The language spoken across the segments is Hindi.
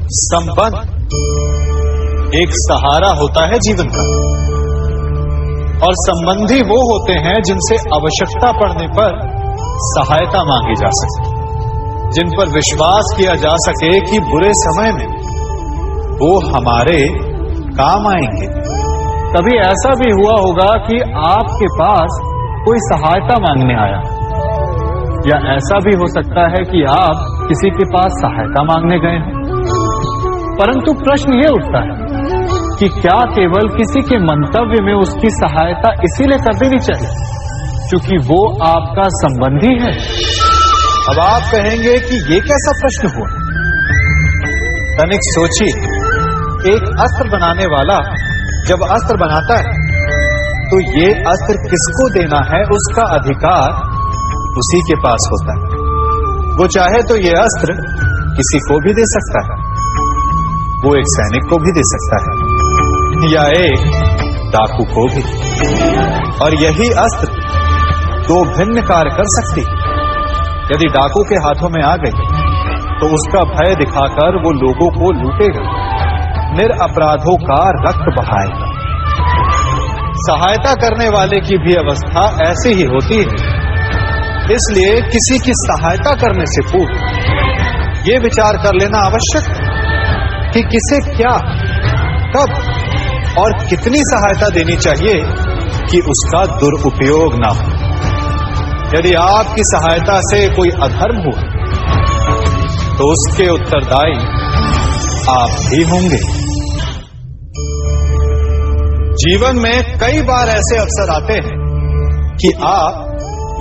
संबंध एक सहारा होता है जीवन का, और संबंधी वो होते हैं जिनसे आवश्यकता पड़ने पर सहायता मांगी जा सके, जिन पर विश्वास किया जा सके कि बुरे समय में वो हमारे काम आएंगे। कभी ऐसा भी हुआ होगा कि आपके पास कोई सहायता मांगने आया, या ऐसा भी हो सकता है कि आप किसी के पास सहायता मांगने गए हैं। परंतु प्रश्न ये उठता है कि क्या केवल किसी के मंतव्य में उसकी सहायता इसीलिए कर देनी चाहिए क्योंकि वो आपका संबंधी है? अब आप कहेंगे कि ये कैसा प्रश्न हुआ? तनिक सोचिए, एक अस्त्र बनाने वाला जब अस्त्र बनाता है तो ये अस्त्र किसको देना है उसका अधिकार उसी के पास होता है। वो चाहे तो ये अस्त्र किसी को भी दे सकता है, वो एक सैनिक को भी दे सकता है या एक डाकू को भी, और यही अस्त्र दो भिन्न कार्य कर सकती है। यदि डाकू के हाथों में आ गई तो उसका भय दिखाकर वो लोगों को लूटेगा, निरपराधों का रक्त बहाएगा। सहायता करने वाले की भी अवस्था ऐसी ही होती है। इसलिए किसी की सहायता करने से पूर्व ये विचार कर लेना आवश्यक है कि किसे क्या, कब और कितनी सहायता देनी चाहिए कि उसका दुरुपयोग ना हो। यदि आपकी सहायता से कोई अधर्म हुआ तो उसके उत्तरदायी आप ही होंगे। जीवन में कई बार ऐसे अवसर आते हैं कि आप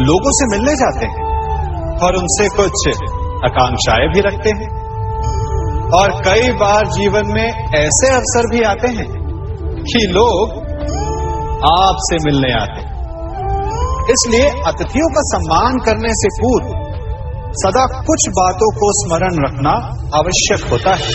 लोगों से मिलने जाते हैं और उनसे कुछ आकांक्षाएं भी रखते हैं, और कई बार जीवन में ऐसे अवसर भी आते हैं कि लोग आपसे मिलने आते हैं। इसलिए अतिथियों का सम्मान करने से पूर्व सदा कुछ बातों को स्मरण रखना आवश्यक होता है।